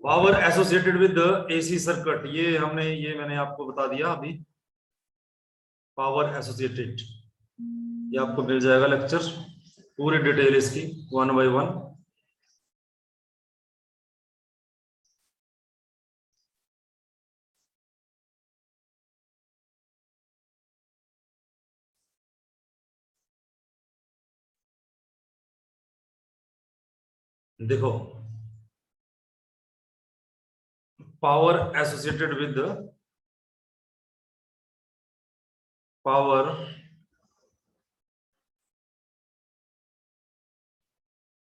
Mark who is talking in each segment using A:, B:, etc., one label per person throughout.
A: Power associated with AC circuit, ये मैंने आपको बता दिया अभी। पावर एसोसिएटेड ये आपको मिल जाएगा लेक्चर, पूरी डिटेल इसकी 1 by 1। देखो, power associated with power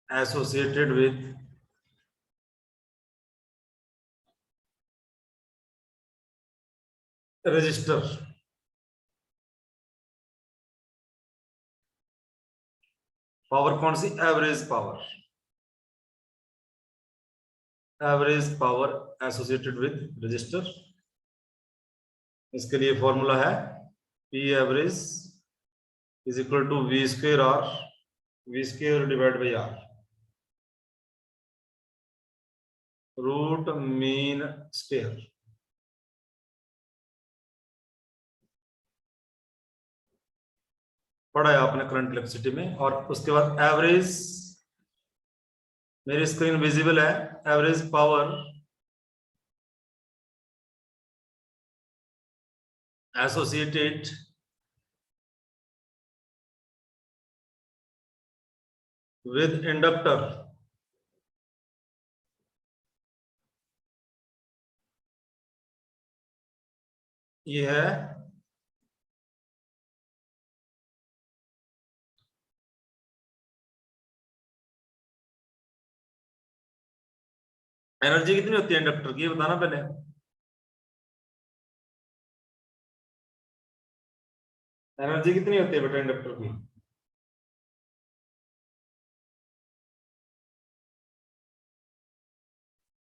A: associated with register. Power कौन सी? Average power, average power associated with register. इसके लिए फॉर्मूला है P average is equal to V square R, V square divide by R, root mean square. पढ़ा है आपने current electricity में। और उसके बाद एवरेज, मेरी स्क्रीन विजिबल है, average power associated with inductor. ये है एनर्जी कितनी होती है इंडक्टर की, ये बताना पहले। एनर्जी कितनी होती है बेटा इंडक्टर की?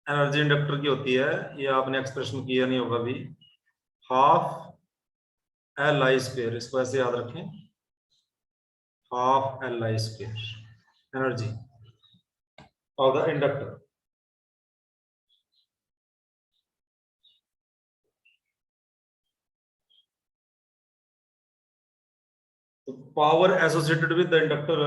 A: एनर्जी इंडक्टर की होती है, ये आपने एक्सप्रेशन किया नहीं होगा अभी, हाफ एल आई स्क्वेयर। इसको ऐसे याद रखें, half L I square energy of the inductor. तो power associated with the inductor,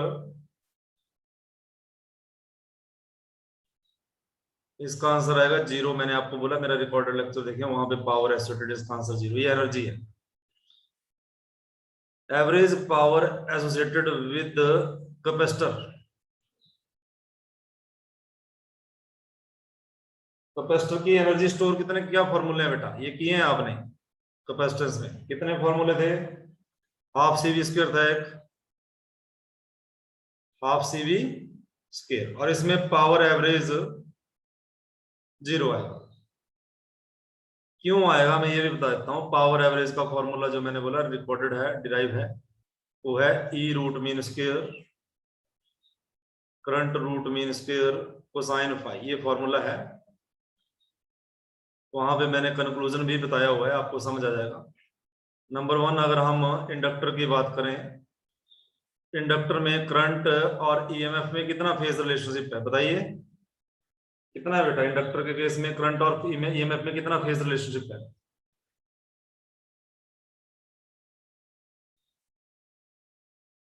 A: इसका आंसर आएगा जीरो। मैंने आपको बोला, मेरा रिकॉर्डेड लेक्चर देखिए, वहां पे पावर एसोसिएटेड, इसका आंसर जीरो। ये एनर्जी है। Average power associated with capacitor, capacitor की एनर्जी स्टोर कितने, क्या फॉर्मूले हैं बेटा, ये किए हैं आपने कैपेसिटेंस में? कितने फॉर्मूले थे? हाफ सी वी स्क्वायर था एक, हाफ सी वी स्क्वायर, और इसमें पावर एवरेज जीरो आएगा। क्यों आएगा मैं ये भी बता देता हूँ। पावर एवरेज का फॉर्मूला जो मैंने बोला रिकॉर्डेड है, डिराइव है, वो है E root mean square current root mean square cosine phi, ये फॉर्मूला है। वहां पे मैंने कंक्लूजन भी बताया हुआ है, आपको समझ आ जाएगा। नंबर 1, अगर हम इंडक्टर की बात करें, इंडक्टर में करंट और ईएमएफ में कितना फेज रिलेशनशिप है बताइए? कितना है बेटा इंडक्टर के केस में करंट और ईएमएफ में कितना फेज रिलेशनशिप है?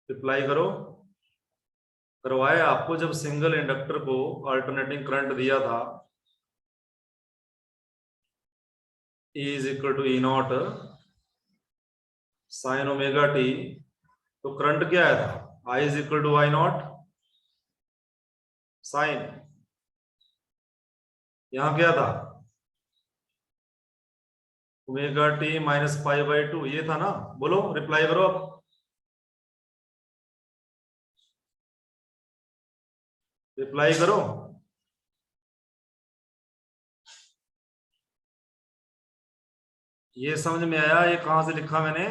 A: रिप्लाई करो। करवाया आपको जब सिंगल इंडक्टर को अल्टरनेटिंग करंट दिया था, E is equal to E naught sine omega t, तो करंट क्या आया था? I is equal to I naught sine, यहां क्या था? Omega t minus pi by two, ये था ना? बोलो, रिप्लाई करो आप, रिप्लाई करो। ये समझ में आया? ये कहां से लिखा मैंने?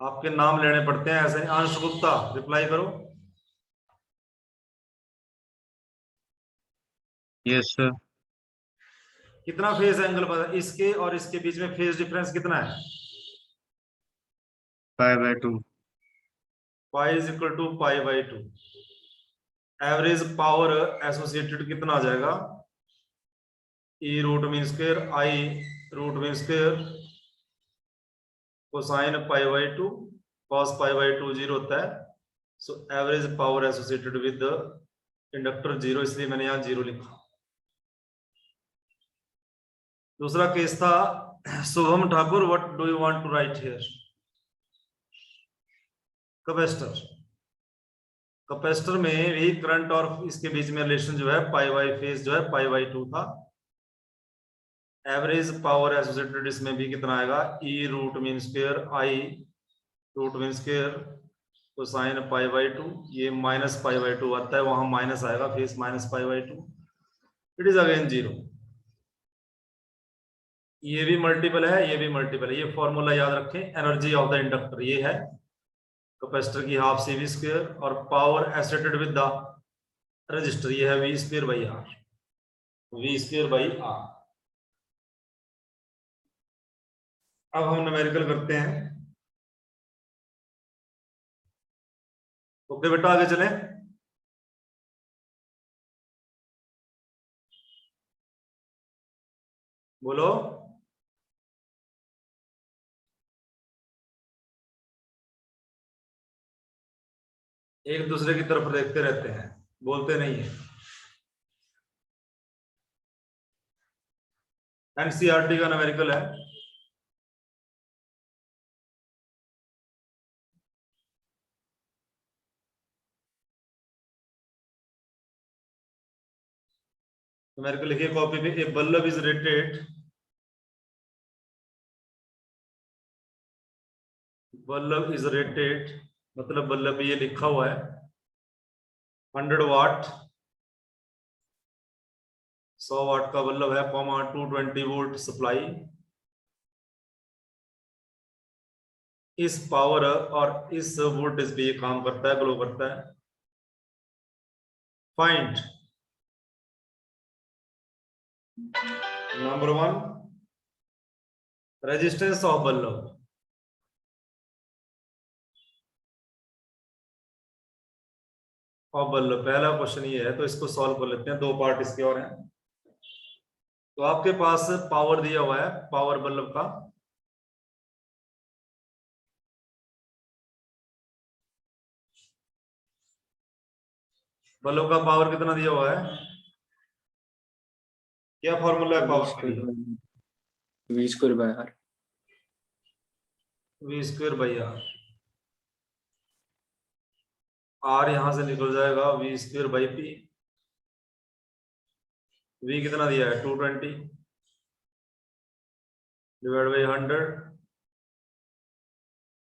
A: आपके नाम लेने पड़ते हैं ऐसे। अंश गुप्ता, रिप्लाई करो।
B: Yes sir.
A: कितना फेज एंगल बता, इसके और इसके बीच में फेज डिफरेंस कितना है?
B: π/2।
A: Pi is equal to π/2। Average power associated कितना आ जाएगा, E root mean square I root mean square cosine π/2 cos π/2 zero होता है। So average power associated with inductor zero, इसलिए मैंने यहां जीरो लिखा। दूसरा केस था Shubham Thakur, what do you want to write here. Capacitor, capacitor में भी करंट और इसके बीच में रिलेशन जो है π/2 फेज जो है π/2 था। एवरेज पावर एसोसिएटेड इसमें भी कितना आएगा, E root mean square I root mean square cosine π/2, ये माइनस π/2 आता है, वहां माइनस आएगा, phase minus π/2, it is again zero. ये भी मल्टीपल है, ये भी मल्टीपल है। ये फॉर्मूला याद रखें, एनर्जी ऑफ द इंडक्टर ये है कैपेसिटर की हाफ सी वी स्क्वायर, और power associated with the resistor ये है V square by R, V square by R. अब हम न्यूमेरिकल करते हैं। ओके बेटा, आगे चलें। बोलो। एक दूसरे की तरफ देखते रहते हैं, बोलते नहीं है। एनसीईआरटी का न्यूमेरिकल है। न्यूमेरिकल लिखिए कॉपी पे। A bulb is rated, bulb is rated मतलब बल्ब ये लिखा हुआ है 100 वाट, 100 वाट का बल्ब है, 220 वोल्ट सप्लाई। इस पावर और इस वोल्टेज पे ये काम करता है, ग्लो करता है। Find number 1 resistance of bulb. Bulb पहला क्वेश्चन ये है, तो इसको सॉल्व कर लेते हैं। दो पार्ट इसके और हैं। तो आपके पास पावर दिया हुआ है, पावर बल्ब का पावर कितना दिया हुआ है, क्या फॉर्मूला है पावर के लिए,
B: V square by R,
A: V square by R. R यहां से निकल जाएगा, V square by P. V कितना दिया है 220 डिवाइड बाई 100।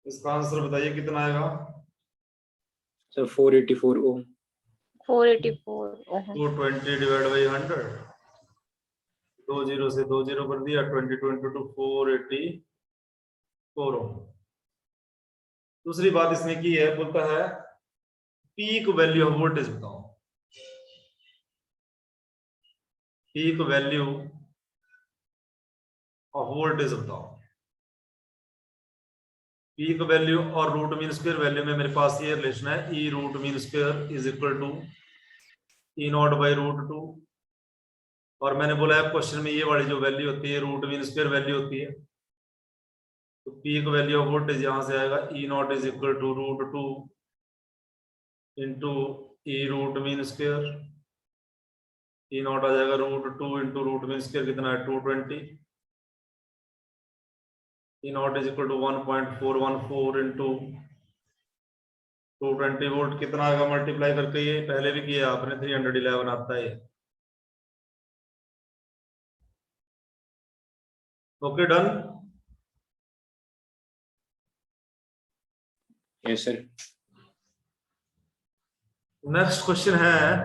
A: इसका आंसर बताइए कितना आएगा
B: sir 484 ohm.
C: 484 ohm.
A: 220 divide by 100, 2 zero से 2 जीरो कर दिया, 20 22 484 ओम। दूसरी बात इसने की है, बोलता है पीक वैल्यू ऑफ वोल्टेज बताओ। पीक वैल्यू ऑफ वोल्टेज बताओ। पीक वैल्यू और रूट मीन स्क्वायर वैल्यू में मेरे पास ये रिलेशन है, E root mean square is equal to E nought by root 2। और मैंने बोला है क्वेश्चन में ये वाली जो वैल्यू होती है रूट मीन स्क्वायर वैल्यू होती है। तो पीक वैल्यू ऑफ वोल्टेज यहां से आएगा E nought is equal to root 2 into E root mean square. E nought आ जाएगा root 2 into root mean square कितना है 220। E nought is equal to 1.414 into 220 volt कितना आएगा मल्टीप्लाई करके, ये पहले भी किया आपने, 311 आता है। Okay done.
B: Yes sir.
A: Next question है,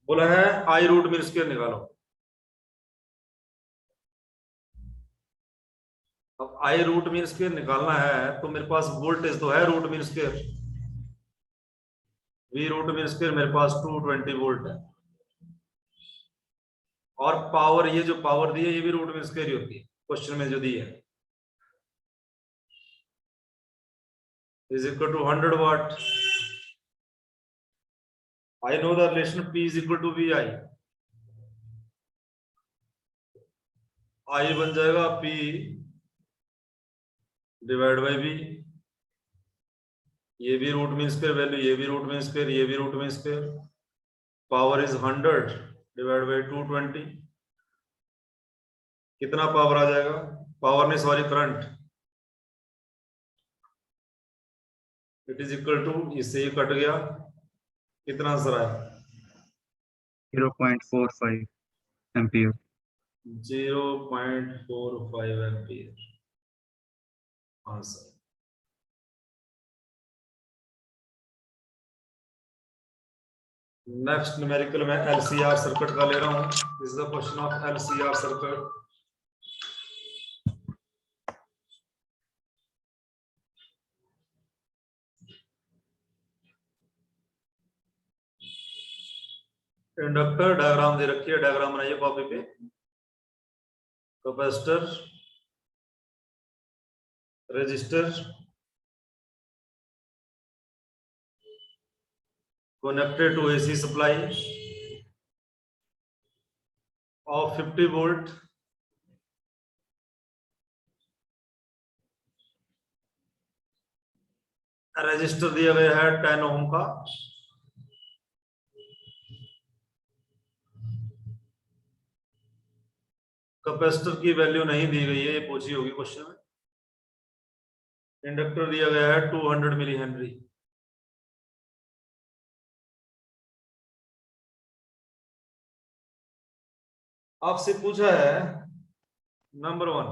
A: बोला है आई रूट मीन स्क्वायर निकालो। अब आई रूट मीन स्क्वायर निकालना है तो मेरे पास वोल्टेज तो है root mean square, V root mean square मेरे पास 220 वोल्ट है, और पावर ये जो पावर दी है ये भी रूट मीन स्क्वायर ही होती है क्वेश्चन में जो दी है। is equal to 100 watt. I know the relation P is equal to VI. I बन जाएगा P डिवाइड बाई V. ये भी रूट मीन स्क्वायर वैल्यू, ये भी रूट मीन स्क्वायर, ये भी root mean square. Power is 100 divide by 220. कितना power आ जाएगा? पावर नहीं, sorry, current. It is equal to, इससे ये कट गया, कितना आंसर आया?
D: 0.45 ampere.
A: 0.45 ampere answer. Next numerical में एलसीआर सर्किट का ले रहा हूं. This is the question of LCR circuit. Inductor diagram दे रखी है, डायग्राम बनाइए कॉपी पे. Capacitor, resistor, connected to AC supply of 50 volt. Register दिया गया है 10 ओम का. कैपेसिटर की वैल्यू नहीं दी गई है, ये पूछी होगी क्वेश्चन में. इंडक्टर दिया गया है 200 मिली हेनरी. आपसे पूछा है number 1,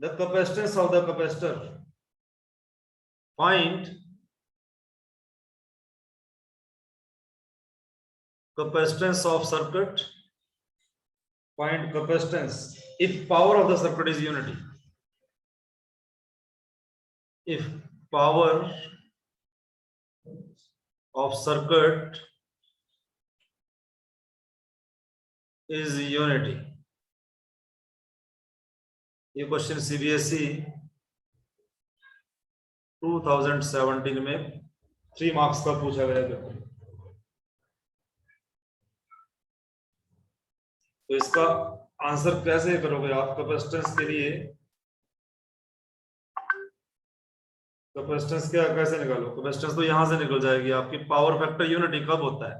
A: the capacitance of the capacitor. Find capacitance of circuit. Find capacitance if power of the circuit is unity. If power of circuit is unity. ये क्वेश्चन सीबीएसई 2017 में 3 marks का पूछा गया पेपर. तो इसका आंसर कैसे करोगे आप? कैपेसिटेंस के लिए कैपेसिटेंस क्या कैसे निकालो? कैपेसिटेंस तो यहां से निकल जाएगी आपकी. पावर फैक्टर यूनिटी कब होता है?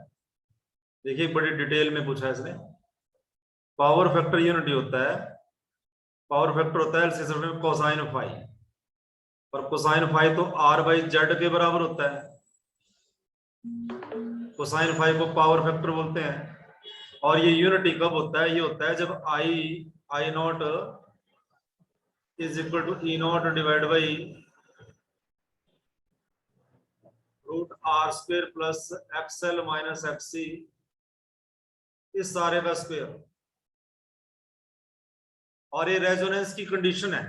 A: देखिए बड़ी डिटेल में पूछा है इसने. पावर फैक्टर यूनिटी होता है, पावर फैक्टर होता है एलसीएम में कोसाइन फाई. और कोसाइन फाई तो आर बाई जेड के बराबर होता है. कोसाइन फाई को पावर फैक्टर बोलते हैं. और ये यूनिटी कब होता है? ये होता है जब I nought is equal to E nought divide by root R square plus XL minus XC, इस सारे का स्क्वायर. और ये रेजोनेंस की कंडीशन है.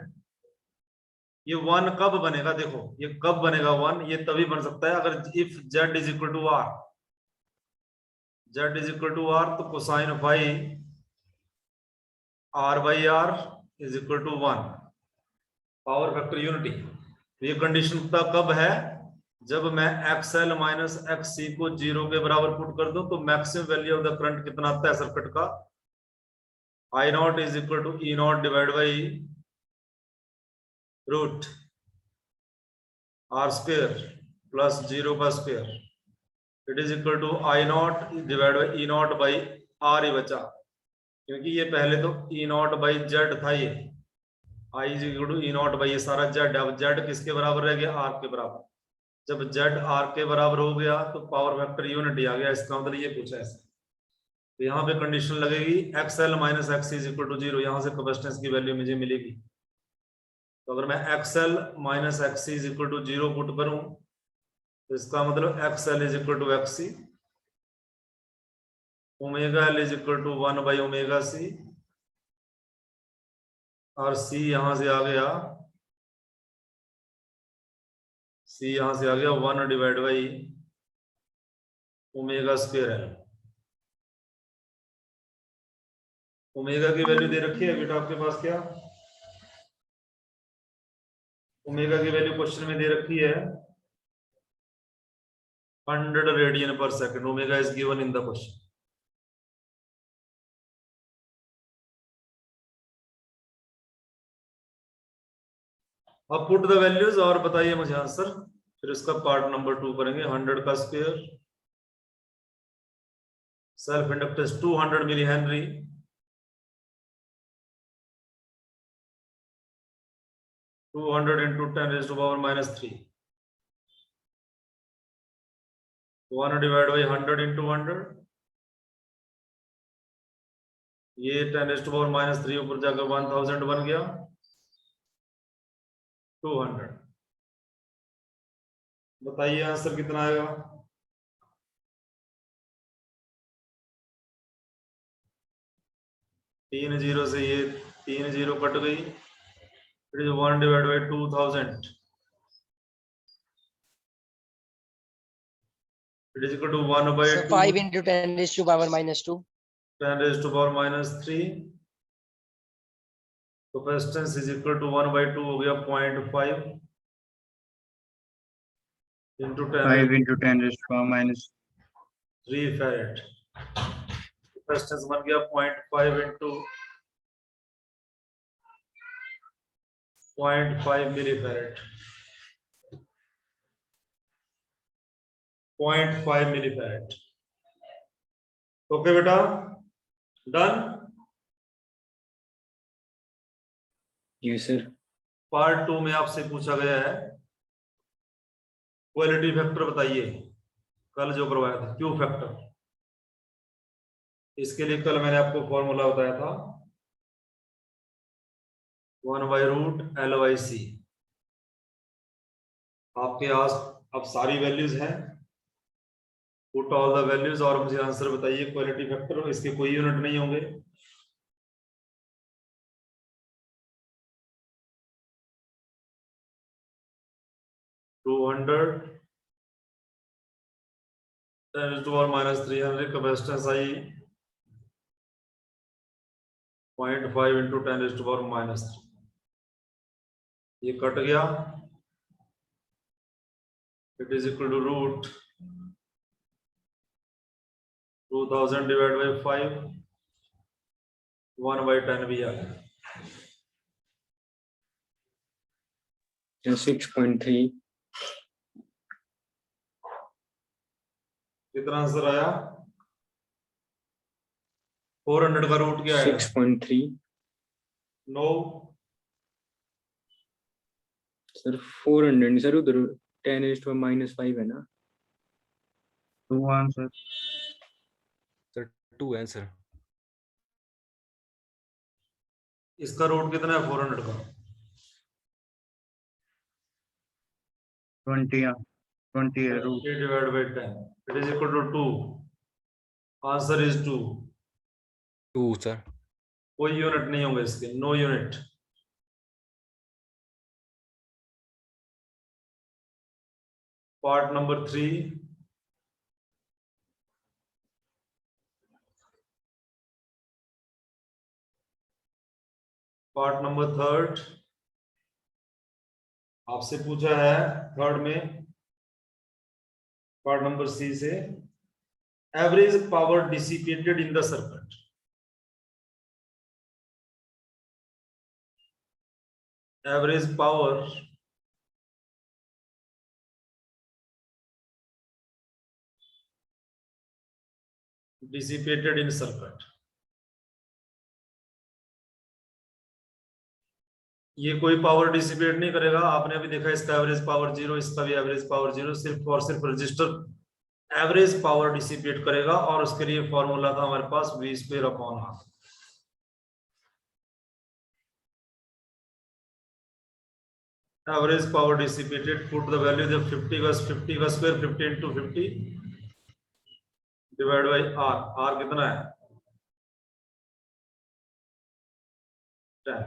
A: ये 1 कब बनेगा? देखो ये कब बनेगा 1? ये तभी बन सकता है अगर if Z is equal to R. Z is equal to R तो cosine phi R by R is equal to 1. Power factor unity. ये कंडीशन कब है? जब मैं एक्सएल माइनस एक्ससी को 0 के बराबर पुट कर दूं तो maximum value of the current कितना आता है सर्किट का? I nought is equal to E nought divide by root R square plus 0 का square. It is equal to I nought divide by E nought by R ही बचा, क्योंकि ये पहले तो ई नॉट बाई जेड था. ये I is equal to E nought by ये सारा जेड. अब जेड किसके बराबर रह गया? आर के बराबर. जब जेड आर के बराबर हो गया तो पावर फैक्टर यूनिटी आ गया. इसका मतलब ये पूछा है. तो यहाँ पे कंडीशन लगेगी XL minus x is equal to 0. यहाँ से कैपेसिटेंस की वैल्यू मुझे मिलेगी. तो अगर मैं XL minus x is equal to 0 put करूं तो इसका मतलब XL is equal to XC, omega L is equal to 1 by omega C, और सी यहां से आ गया, सी यहां से आ गया 1 divide by omega square L. Omega की वैल्यू दे रखी है बेटा आपके पास क्या? ओमेगा की वैल्यू क्वेश्चन में दे रखी है 100 रेडियन पर second. Omega is given in the question. अब पुट द वैल्यूज और बताइए मुझे आंसर. फिर इसका पार्ट नंबर 2 करेंगे. 100 का square, self inductance 200 milli henry, 200 into 10 raised to power minus 3. 1 divided by 100 into 100. ये 10 raised to power minus 3 ऊपर जाकर 1000 बन गया. 200. बताइए आंसर कितना आएगा. 3 जीरो से ये 3 जीरो कट गई. It is 1 divided by 2000. It is equal to 1 by
E: So
A: 2.
E: 5 into 10 raised to power minus 2.
A: 10 raised to power minus 3. Capacitance is equal to 1 by 2 हो गया 0.5 into 10
D: 5 into 10 raised to power minus
A: 3 farad. Capacitance बन गया 0.5 into 0.5 millifarad. 0.5 millifarad. Okay बेटा, done.
B: Yes, sir.
A: Part 2 में आपसे पूछा गया है क्वालिटी फैक्टर बताइए. कल जो करवाया था क्यू फैक्टर, इसके लिए कल मैंने आपको फॉर्मूला बताया था 1/√L/C. आपके पास अब सारी वैल्यूज हैं. पुट ऑल द वैल्यूज और मुझे आंसर बताइए क्वालिटी फैक्टर. इसके कोई यूनिट नहीं होंगे. -300 कैपेसिटेंस आई 0.5 into 10⁻⁻3. ये कट गया. It is equal to root 2000 divide by 5. 1/10 भी आ गया.
B: 6.3.
A: कितना आंसर आया? 400 का रूट क्या है?
B: 6.3.
A: नो
B: सर 400 सर उधर 10 raised to minus 5 है ना.
D: 2 answer.
F: Sir 2 answer.
A: इसका रूट कितना है 400 का?
D: 20 है root.
A: 20 divided by 10. It is equal to 2. Answer is 2.
F: 2 sir.
A: कोई यूनिट नहीं होंगे इसके. No unit. Part number 3. Part number 3 आपसे पूछा है. थर्ड में पार्ट नंबर सी से average power dissipated in the circuit. Average power dissipated in circuit. ये कोई पावर डिसिपेट नहीं करेगा. आपने अभी देखा इसका एवरेज पावर 0, इसका भी एवरेज पावर 0. सिर्फ और सिर्फ रजिस्टर एवरेज पावर डिसिपेट करेगा. और उसके लिए फॉर्मूला था हमारे पास V²/R. Average power dissipated. Put the value जब 50 का square 50 into 50 divide by R. R कितना है? 10.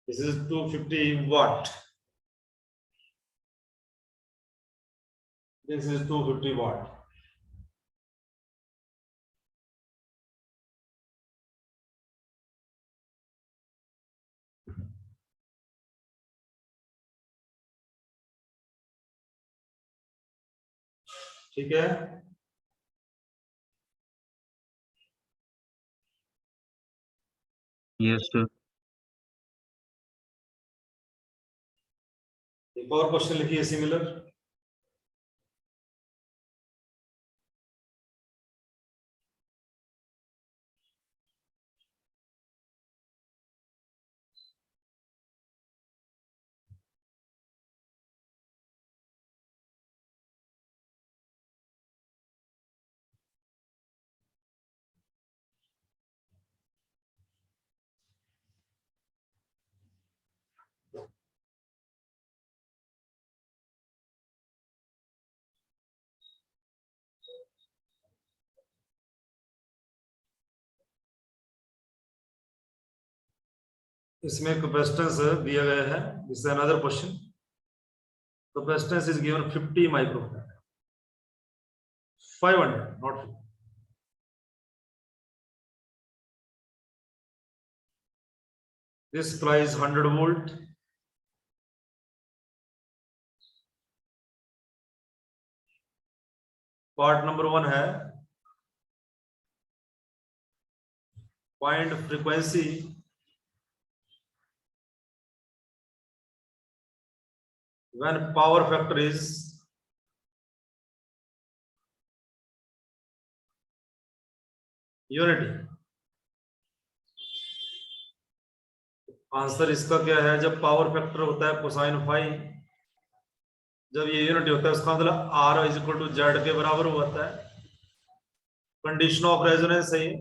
A: This is 250 watt. This is 250 watt. ठीक है,
D: Yes, sir.
A: एक और क्वेश्चन लिखिए सिमिलर। इसमें कैपेसिटेंस दिया गया है, this is another question. Capacitance is given 50 microfarad, 500 not 50। This supply is 100 volt. Part number 1 है point frequency when power factor is unity। Answer इसका क्या है, जब पावर फैक्टर होता है कोसाइन फाई, जब ये यूनिटी होता है उसका मतलब R is equal to Z के बराबर होता है। कंडीशन ऑफ रेजोनेंस है ये,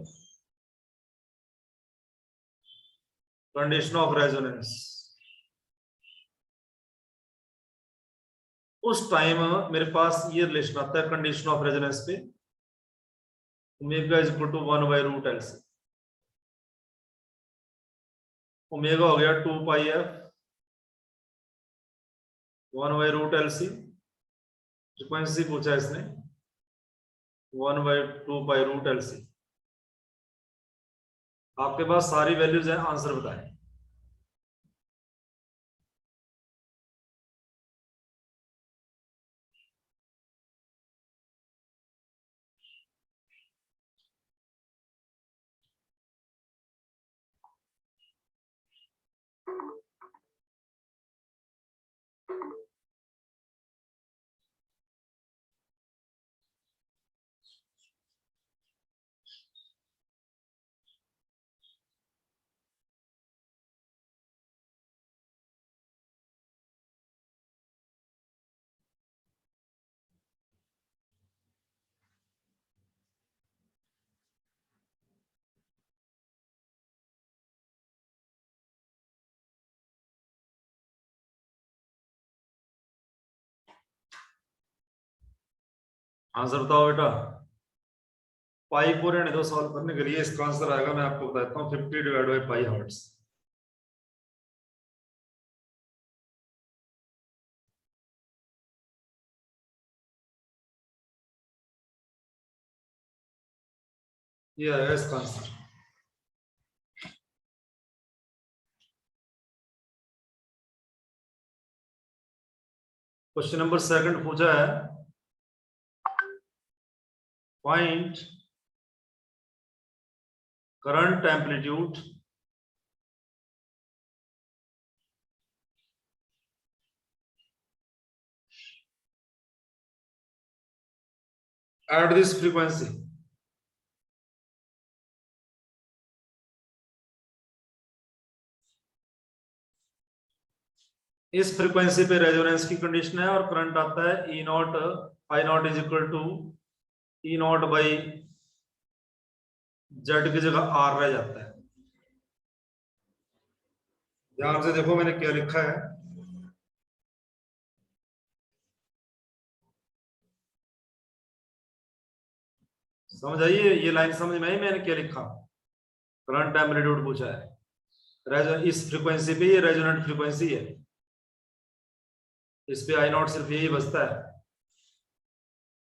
A: कंडीशन ऑफ रेजोनेंस। उस टाइम मेरे पास ये रिलेशन आता है कंडीशन ऑफ रेजोनेंस पे, omega is equal to 1 by root L C. Omega हो गया 2 pi F 1 by root L C. Frequency पूछा इसने 1 by 2 pi root L C. आपके पास सारी वैल्यूज हैं, आंसर बताएं। आंसर बताओ बेटा। पाई को रहने दो सॉल्व करने के लिए, इसका आंसर आएगा, मैं आपको बताता हूँ 50 डिवाइड बाई पाई हर्ट्ज। ये आएगा इसका आंसर। क्वेश्चन नंबर 2 पूछा है find current amplitude at this frequency। इस फ्रीक्वेंसी पे रेजोनेंस की कंडीशन है और करंट आता है E nought I nought is equal to E nought by Z की जगह आर रह जाता है। ध्यान से देखो मैंने क्या लिखा है, समझ आइए, ये लाइन समझ में आई मैंने क्या लिखा। करंट एम्पलीट्यूड पूछा है, इस फ्रीक्वेंसी पे ये रेजोनेंट फ्रीक्वेंसी है, इस पे आई नॉट सिर्फ यही बचता है,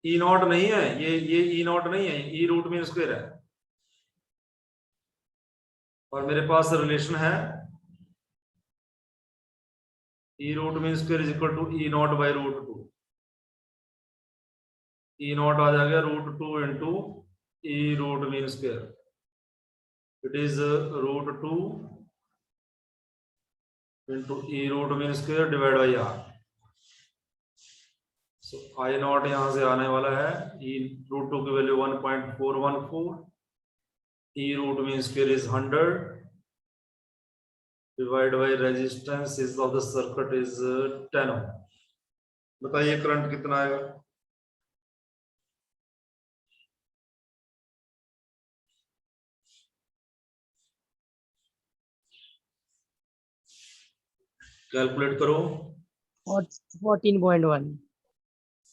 A: ई नॉट नहीं है, ये ई नॉट नहीं है, ई रूट मीन स्क्वायर है। और मेरे पास रिलेशन है E root mean square is equal to E nought by root 2। E nought आ जाएगा √2 into E root mean square, it is √2 into E root mean square divide by R. So I nought यहां से आने वाला है, E √2 की value 1.414, E root mean square is 100 divide by resistance is of the circuit is 10 ohm. बताइए current कितना आएगा? Calculate करो।
E: 14.1।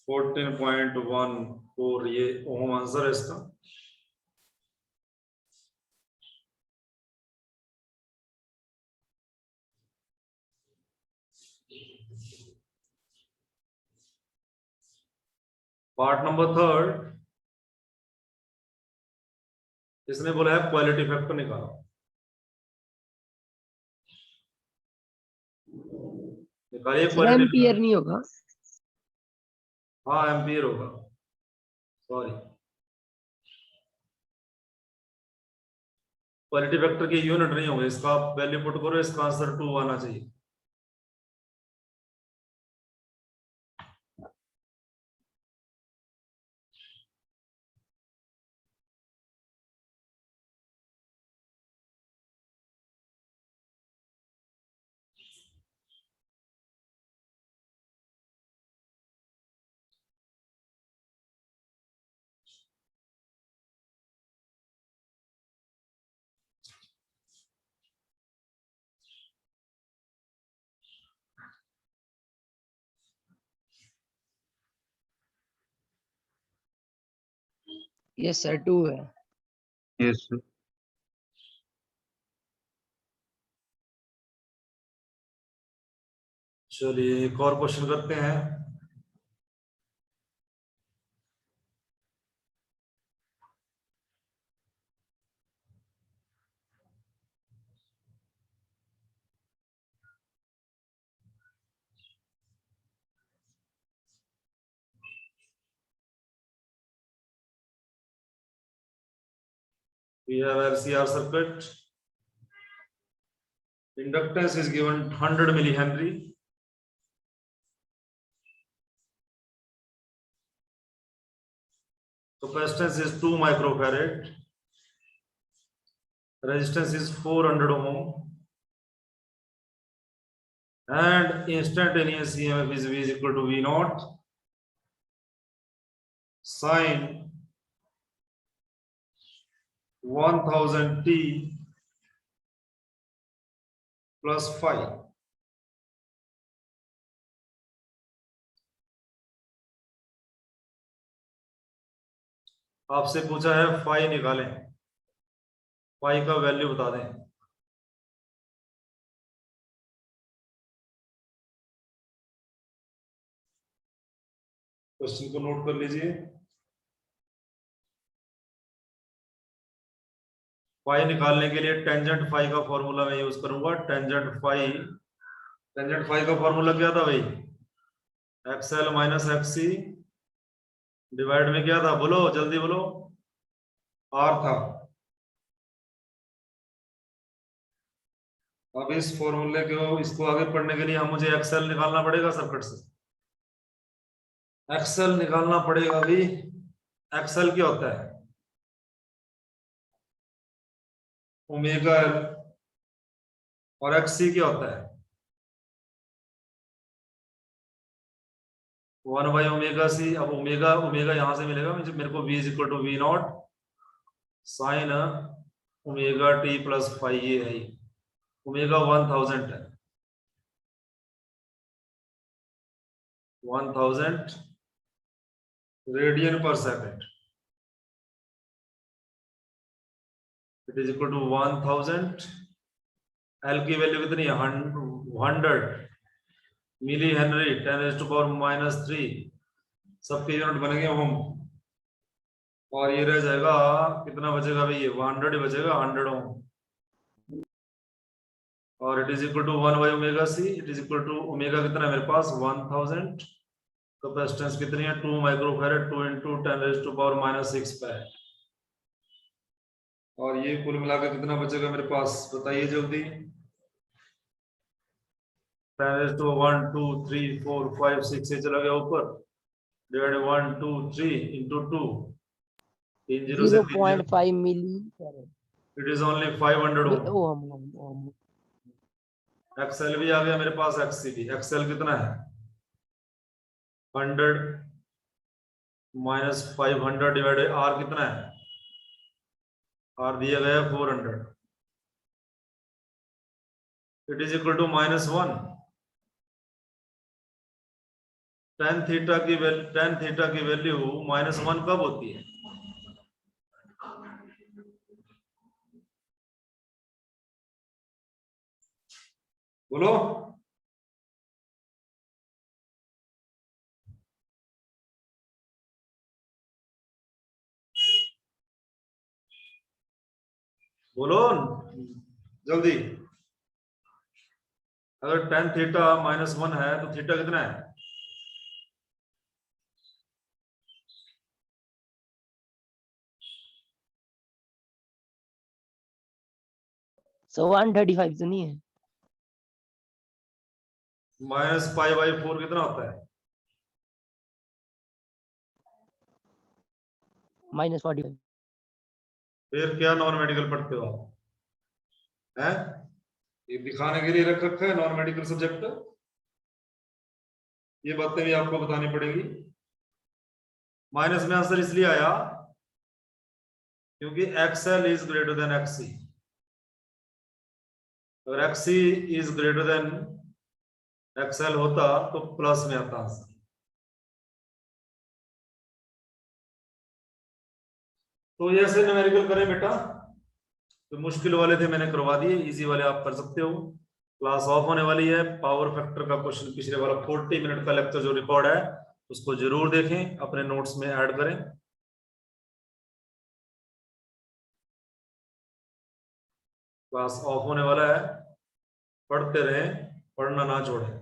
A: 14.14 ये ओम आंसर है इसका। पार्ट नंबर 3, इसने बोला है क्वालिटी फैक्टर निकालो। निकालिए क्वालिटी।
E: एम्पियर नहीं होगा?
A: हाँ एम्पियर होगा, सॉरी क्वालिटी फैक्टर की यूनिट नहीं होगा, इसका आप वैल्यू पुट करो, इसका आंसर 2 आना चाहिए।
E: यस सर 2 है।
D: Yes, sir.
A: चलिए एक और क्वेश्चन करते हैं। We have LCR circuit. Inductance is given 100 millihenry. Capacitance is 2 microfarad. Resistance is 400 ohm. And instantaneous EMF is V is equal to V naught sine 1000 t plus phi. आपसे पूछा है phi निकालें, phi का value बता दें। Question को note कर लीजिए। फाई निकालने के लिए टेंजेंट फाई का फॉर्मूला मैं यूज करूंगा। टेंजेंट फाई का फॉर्मूला क्या था भाई? एक्सएल माइनस एक्ससी डिवाइड में क्या था, बोलो जल्दी बोलो, आर था। अब इस फॉर्मूले को, इसको आगे पढ़ने के लिए हम मुझे एक्सएल निकालना पड़ेगा सर्किट से। एक्सएल निकालना पड़ेगा भी। एक्सएल क्या होता है? Omega L. और एक्ससी क्या होता है? 1 बाई ओमेगा सी। अब ओमेगा यहां से मिलेगा, मेरे को V is equal to V naught sine omega t plus phi. ये है ओमेगा 1000 है, 1000 radian per second. It is equal to 1000। L की वैल्यू कितनी है? 100 मिली हेनरी 10⁻⁻3। सबके यूनिट बनेंगे ओम। और ये रह जाएगा, कितना बचेगा भाई? ये 100 ही बचेगा, 100 ओम। और it is equal to 1 by omega C. It is equal to omega कितना है मेरे पास? 1000 कैपेसिटेंस कितनी है 2 माइक्रोफैरेड 2 इंटू 10⁻⁻⁶ फैरेड। और ये कुल मिलाकर कितना बचेगा मेरे पास बताइए जल्दी। 10⁻1 2 3 4 5 6 से चला गया ऊपर डिवाइड 1 2 3 इंटू 2 3 0 से 3
E: 0.5 milli
A: it is only 500 ohm.
E: Ohm.
A: XL भी आ गया मेरे पास एक्ससी भी। एक्सएल कितना है 100 माइनस 500 डिवाइडेड आर कितना है आर दिया गया 400 it is equal to -1। tan theta की वैल्यू -1 कब होती है बोलो। बोलो जल्दी। अगर tan थीटा -1 है तो थीटा कितना है
E: So 135 तो नहीं है
A: -π/4 कितना होता है
E: -45।
A: फिर क्या नॉन मेडिकल पढ़ते हो आप हैं ये दिखाने के लिए रख रखा है नॉन मेडिकल सब्जेक्ट। ये बातें भी आपको बतानी पड़ेगी। माइनस में आंसर इसलिए आया क्योंकि XL is greater than XC. अगर XC is greater than XL होता तो प्लस में आता आंसर। तो ये ऐसे न्यूमेरिकल करें बेटा। तो मुश्किल वाले थे मैंने करवा दिए इजी वाले आप कर सकते हो। क्लास ऑफ होने वाली है। पावर फैक्टर का क्वेश्चन पिछले वाला 40 मिनट का लेक्चर जो रिकॉर्ड है उसको जरूर देखें अपने नोट्स में ऐड करें। क्लास ऑफ होने वाला है पढ़ते रहें पढ़ना ना छोड़ें।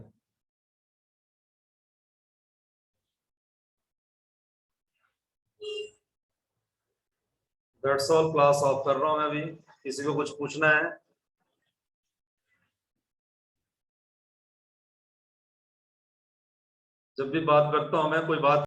A: That's all. क्लास ऑफ कर रहा हूं मैं अभी। किसी को कुछ पूछना है जब भी बात करता हूं मैं कोई बात